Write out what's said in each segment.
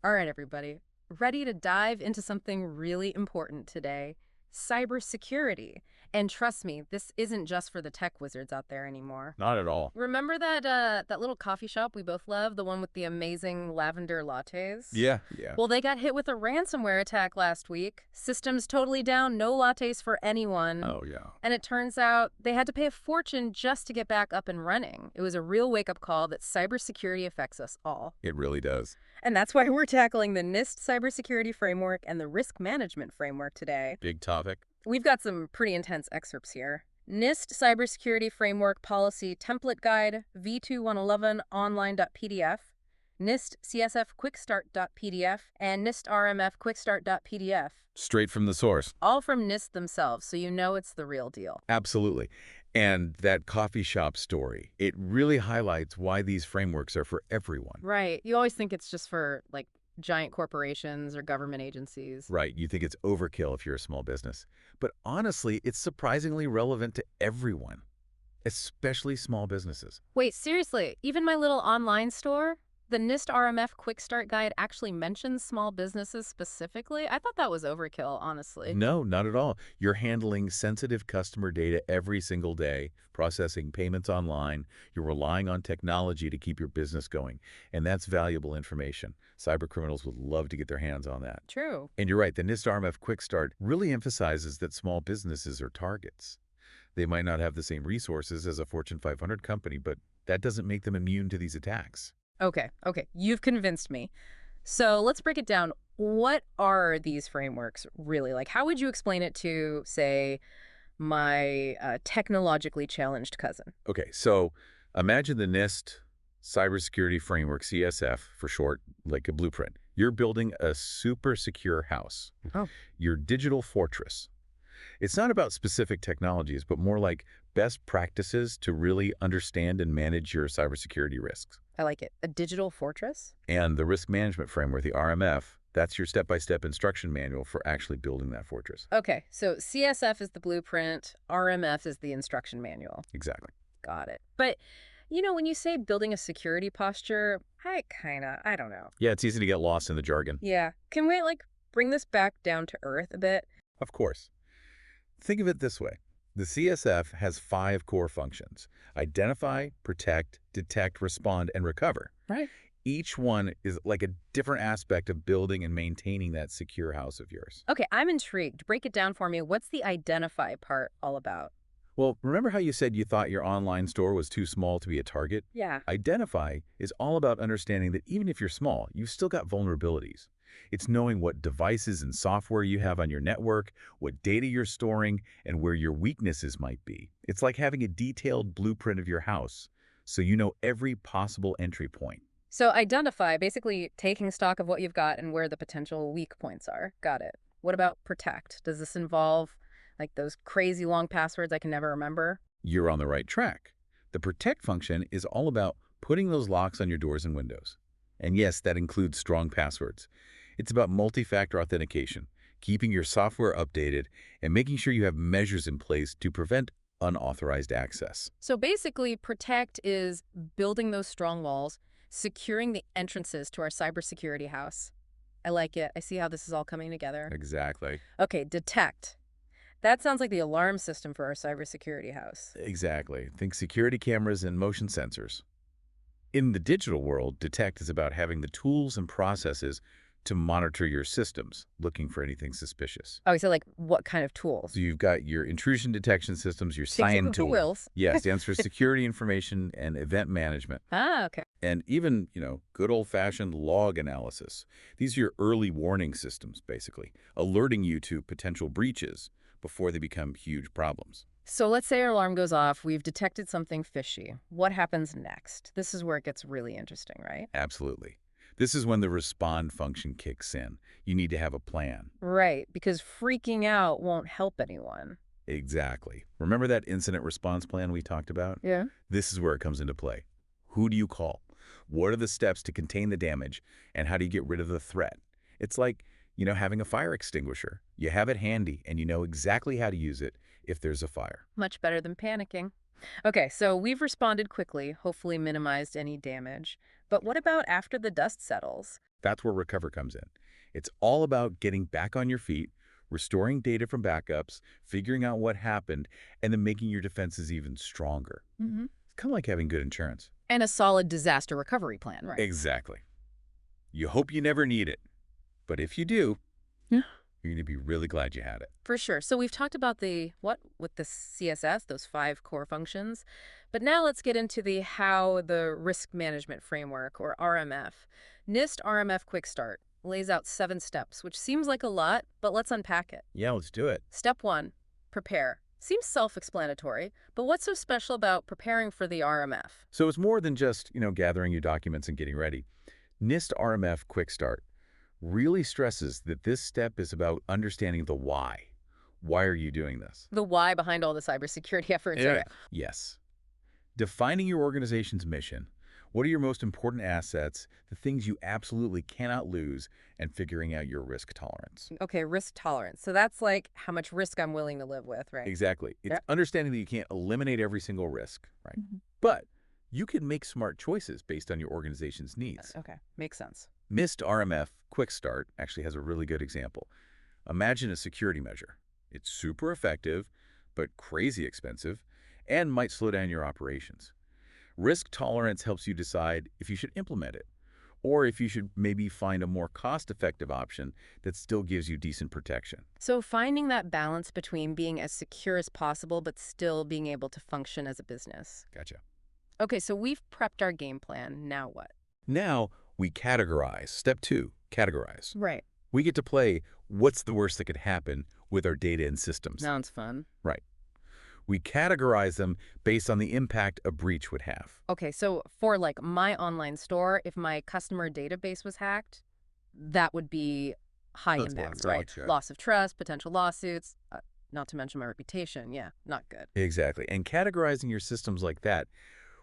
All right, everybody. Ready to dive into something really important today? Cybersecurity. And trust me, this isn't just for the tech wizards out there anymore. Not at all. Remember that little coffee shop we both love, the one with the amazing lavender lattes? Yeah, yeah. Well, they got hit with a ransomware attack last week. Systems totally down, no lattes for anyone. Oh, yeah. And it turns out they had to pay a fortune just to get back up and running. It was a real wake-up call that cybersecurity affects us all. It really does. And that's why we're tackling the NIST Cybersecurity Framework and the Risk Management Framework today. Big topic. We've got some pretty intense excerpts here. NIST Cybersecurity Framework Policy Template Guide V2111 online.pdf, NIST CSF quickstart.pdf, and NIST RMF quickstart.pdf. Straight from the source. All from NIST themselves, so you know it's the real deal. Absolutely. And that coffee shop story, it really highlights why these frameworks are for everyone. Right. You always think it's just for, like, giant corporations or government agencies. Right. You think it's overkill if you're a small business. But honestly, it's surprisingly relevant to everyone, especially small businesses. Wait, seriously, even my little online store? The NIST RMF Quick Start Guide actually mentions small businesses specifically? I thought that was overkill, honestly. No, not at all. You're handling sensitive customer data every single day, processing payments online. You're relying on technology to keep your business going. And that's valuable information. Cybercriminals would love to get their hands on that. True. And you're right, the NIST RMF Quick Start really emphasizes that small businesses are targets. They might not have the same resources as a Fortune 500 company, but that doesn't make them immune to these attacks. Okay, you've convinced me. So let's break it down. What are these frameworks really like? How would you explain it to, say, my technologically challenged cousin? Okay, so imagine the NIST Cybersecurity Framework, CSF for short, like a blueprint. You're building a super secure house, Oh. your digital fortress. It's not about specific technologies, but more like best practices to really understand and manage your cybersecurity risks. I like it. A digital fortress? And the risk management framework, the RMF, that's your step-by-step instruction manual for actually building that fortress. Okay, so CSF is the blueprint, RMF is the instruction manual. Exactly. Got it. But, you know, when you say building a security posture, I don't know. Yeah, it's easy to get lost in the jargon. Yeah. Can we, like, bring this back down to earth a bit? Of course. Think of it this way. The CSF has 5 core functions: identify, protect, detect, respond, and recover. Right. Each one is like a different aspect of building and maintaining that secure house of yours. Okay, I'm intrigued. Break it down for me. What's the identify part all about? Well, remember how you said you thought your online store was too small to be a target? Yeah. Identify is all about understanding that even if you're small, you've still got vulnerabilities. It's knowing what devices and software you have on your network, what data you're storing, and where your weaknesses might be. It's like having a detailed blueprint of your house, so you know every possible entry point. So identify, basically taking stock of what you've got and where the potential weak points are. Got it. What about protect? Does this involve, like, those crazy long passwords I can never remember? You're on the right track. The protect function is all about putting those locks on your doors and windows. And yes, that includes strong passwords. It's about multi-factor authentication, keeping your software updated, and making sure you have measures in place to prevent unauthorized access. So basically, protect is building those strong walls, securing the entrances to our cybersecurity house. I like it. I see how this is all coming together. Exactly. Okay, detect. That sounds like the alarm system for our cybersecurity house. Exactly. Think security cameras and motion sensors. In the digital world, detect is about having the tools and processes to monitor your systems, looking for anything suspicious. Oh, so like what kind of tools? So you've got your intrusion detection systems, your Takes SIAN the tool. wheels. Yes, stands for security information and event management. Ah, okay. And even, good old-fashioned log analysis. These are your early warning systems, basically, alerting you to potential breaches before they become huge problems. So let's say our alarm goes off. We've detected something fishy. What happens next? This is where it gets really interesting, right? Absolutely. This is when the respond function kicks in. You need to have a plan. Right, because freaking out won't help anyone. Exactly. Remember that incident response plan we talked about? Yeah. This is where it comes into play. Who do you call? What are the steps to contain the damage? And how do you get rid of the threat? It's like, having a fire extinguisher. You have it handy, and you know exactly how to use it if there's a fire. Much better than panicking. Okay, so we've responded quickly, hopefully minimized any damage. But what about after the dust settles? That's where Recover comes in. It's all about getting back on your feet, restoring data from backups, figuring out what happened, and then making your defenses even stronger. Hmm. It's kind of like having good insurance. And a solid disaster recovery plan, right? Exactly. You hope you never need it, but if you do, Yeah. you're going to be really glad you had it. For sure. So we've talked about the what with the CSS, those 5 core functions. But now let's get into the how the risk management framework, or RMF. NIST RMF Quick Start lays out 7 steps, which seems like a lot, but let's unpack it. Yeah, let's do it. Step 1, prepare. Seems self-explanatory, but what's so special about preparing for the RMF? So it's more than just, gathering your documents and getting ready. NIST RMF Quick Start really stresses that this step is about understanding the why. Why are you doing this? The why behind all the cybersecurity efforts. Yeah. Right? Yes. Defining your organization's mission. What are your most important assets, the things you absolutely cannot lose, and figuring out your risk tolerance. Okay, risk tolerance. So that's like how much risk I'm willing to live with, right? Exactly. It's Yeah. understanding that you can't eliminate every single risk, right? Mhm. But you can make smart choices based on your organization's needs. Okay, makes sense. NIST RMF Quick Start actually has a really good example. Imagine a security measure. It's super effective, but crazy expensive, and might slow down your operations. Risk tolerance helps you decide if you should implement it, or if you should maybe find a more cost-effective option that still gives you decent protection. So finding that balance between being as secure as possible, but still being able to function as a business. Gotcha. Okay, so we've prepped our game plan. Now what? Now we categorize. Step 2, categorize. Right. We get to play what's the worst that could happen with our data and systems. Sounds fun. Right. We categorize them based on the impact a breach would have. Okay, so for like my online store, if my customer database was hacked, that would be high That's impact, lost, right? gotcha. Loss of trust, potential lawsuits, not to mention my reputation. Yeah, not good. Exactly. And categorizing your systems like that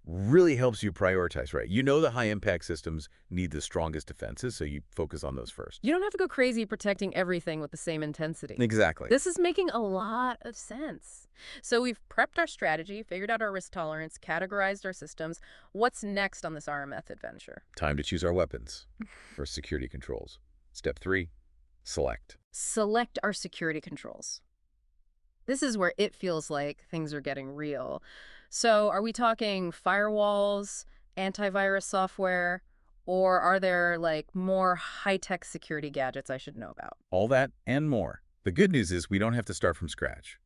really helps you prioritize, right? You know the high-impact systems need the strongest defenses, so you focus on those first. You don't have to go crazy protecting everything with the same intensity. Exactly. This is making a lot of sense. So we've prepped our strategy, figured out our risk tolerance, categorized our systems. What's next on this RMF adventure? Time to choose our weapons for security controls. Step 3, select. Select our security controls. This is where it feels like things are getting real. So are we talking firewalls, antivirus software, or are there like more high-tech security gadgets I should know about? All that and more. The good news is we don't have to start from scratch.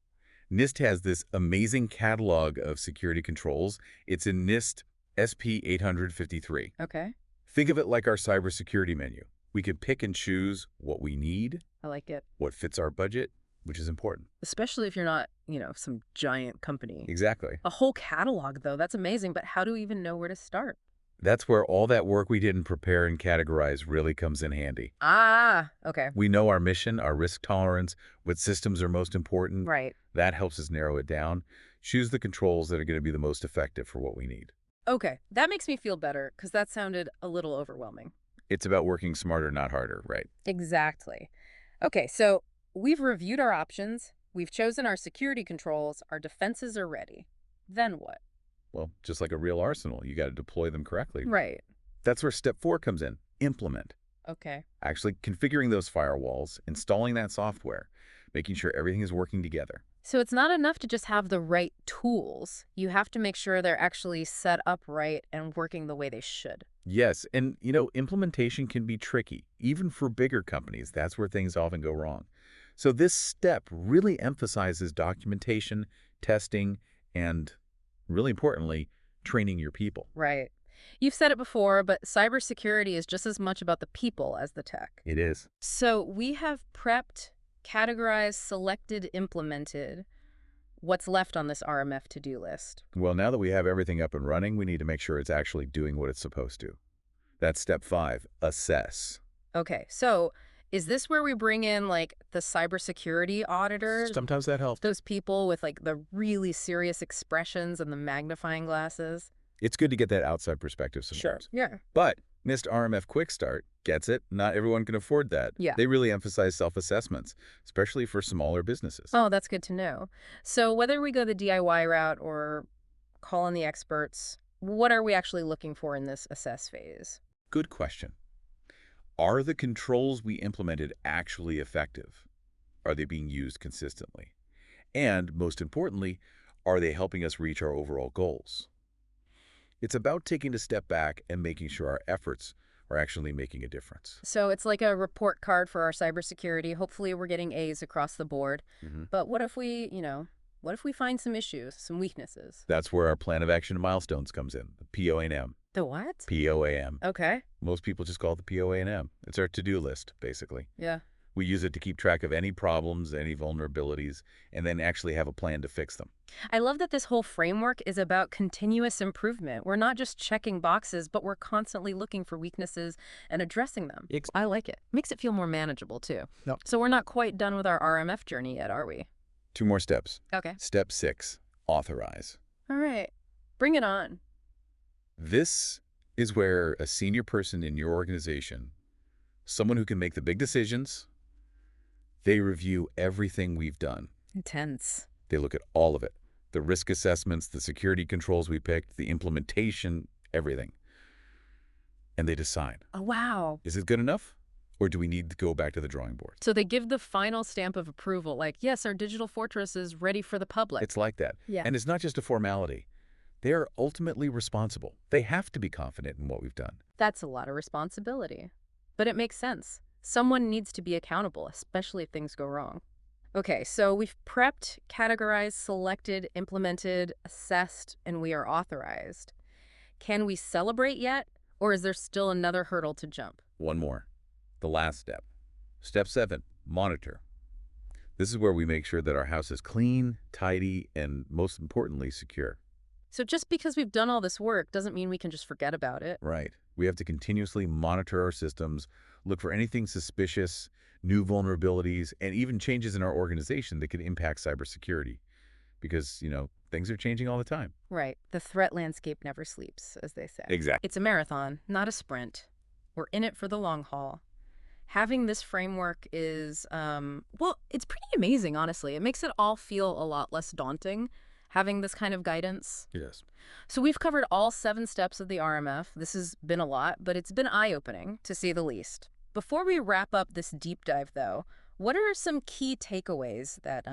NIST has this amazing catalog of security controls. It's in NIST SP 853. Okay, Think of it like our cybersecurity menu. We can pick and choose what we need, I like it. what fits our budget, which is important. Especially if you're not, some giant company. Exactly. A whole catalog, though, that's amazing, but how do we even know where to start? That's where all that work we didn't prepare and categorize really comes in handy. Ah, okay. We know our mission, our risk tolerance, what systems are most important. Right. That helps us narrow it down. Choose the controls that are going to be the most effective for what we need. Okay, that makes me feel better because that sounded a little overwhelming. It's about working smarter, not harder, right? Exactly. Okay, so we've reviewed our options, we've chosen our security controls, our defenses are ready. Then what? Well, just like a real arsenal, you got to deploy them correctly. Right. That's where step 4 comes in, implement. Okay. Actually configuring those firewalls, installing that software, making sure everything is working together. So it's not enough to just have the right tools. You have to make sure they're actually set up right and working the way they should. Yes, and implementation can be tricky. Even for bigger companies, that's where things often go wrong. So this step really emphasizes documentation, testing, and really importantly, training your people. Right. You've said it before, but cybersecurity is just as much about the people as the tech. It is. So we have prepped, categorized, selected, implemented. What's left on this RMF to-do list? Well, now that we have everything up and running, we need to make sure it's actually doing what it's supposed to. That's step 5, assess. Okay, so is this where we bring in like the cybersecurity auditors? Sometimes that helps. Those people with like the really serious expressions and the magnifying glasses? It's good to get that outside perspective sometimes. Yeah. But NIST RMF Quick Start gets it. Not everyone can afford that. Yeah. They really emphasize self-assessments, especially for smaller businesses. Oh, that's good to know. So whether we go the DIY route or call in the experts, what are we actually looking for in this assess phase? Good question. Are the controls we implemented actually effective? Are they being used consistently? And, most importantly, are they helping us reach our overall goals? It's about taking a step back and making sure our efforts are actually making a difference. So it's like a report card for our cybersecurity. Hopefully we're getting A's across the board. Mhm. But what if what if we find some issues, some weaknesses? That's where our plan of action and milestones comes in, the POAM. The what? POAM. Okay. Most people just call it the POAM. It's our to-do list, basically. Yeah. We use it to keep track of any problems, any vulnerabilities, and then actually have a plan to fix them. I love that this whole framework is about continuous improvement. We're not just checking boxes, but we're constantly looking for weaknesses and addressing them. I like it. Makes it feel more manageable, too. No. So we're not quite done with our RMF journey yet, are we? 2 more steps. Okay. Step 6, authorize. All right. Bring it on. This is where a senior person in your organization, someone who can make the big decisions, they review everything we've done. Intense. They look at all of it. The risk assessments, the security controls we picked, the implementation, everything. And they decide, Oh, wow. is it good enough? Or do we need to go back to the drawing board? So they give the final stamp of approval, like, yes, our digital fortress is ready for the public. It's like that. Yeah. And it's not just a formality. They are ultimately responsible. They have to be confident in what we've done. That's a lot of responsibility. But it makes sense. Someone needs to be accountable, especially if things go wrong. Okay, so we've prepped, categorized, selected, implemented, assessed, and we are authorized. Can we celebrate yet, or is there still another hurdle to jump? One more. The last step. Step 7, monitor. This is where we make sure that our house is clean, tidy, and most importantly, secure. So just because we've done all this work doesn't mean we can just forget about it. Right. We have to continuously monitor our systems, look for anything suspicious, new vulnerabilities, and even changes in our organization that could impact cybersecurity. Because, things are changing all the time. Right. The threat landscape never sleeps, as they say. Exactly. It's a marathon, not a sprint. We're in it for the long haul. Having this framework is, it's pretty amazing, honestly. It makes it all feel a lot less daunting, having this kind of guidance. Yes. So we've covered all 7 steps of the RMF. This has been a lot, but it's been eye-opening, to say the least. Before we wrap up this deep dive, though, what are some key takeaways that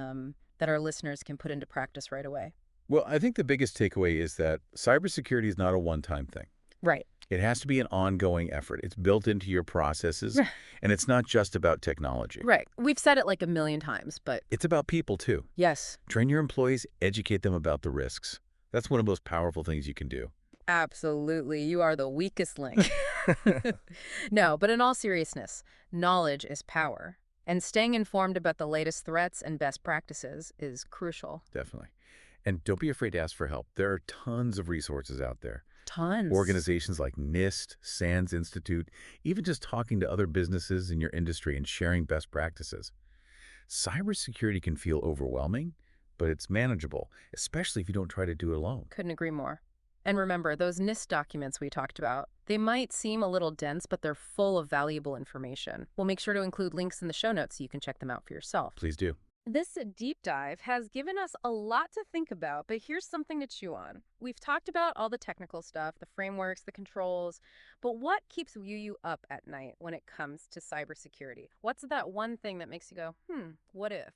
our listeners can put into practice right away? Well, I think the biggest takeaway is that cybersecurity is not a one-time thing. Right. It has to be an ongoing effort. It's built into your processes, and it's not just about technology. Right. We've said it like a million times, but... It's about people, too. Yes. Train your employees, educate them about the risks. That's one of the most powerful things you can do. Absolutely. You are the weakest link. No, but in all seriousness, knowledge is power. And staying informed about the latest threats and best practices is crucial. Definitely. And don't be afraid to ask for help. There are tons of resources out there. Tons. Organizations like NIST, SANS Institute, even just talking to other businesses in your industry and sharing best practices. Cybersecurity can feel overwhelming, but it's manageable, especially if you don't try to do it alone. Couldn't agree more. And remember, those NIST documents we talked about, they might seem a little dense, but they're full of valuable information. We'll make sure to include links in the show notes so you can check them out for yourself. Please do. This deep dive has given us a lot to think about, but here's something to chew on. We've talked about all the technical stuff, the frameworks, the controls, but what keeps you up at night when it comes to cybersecurity? What's that one thing that makes you go, what if?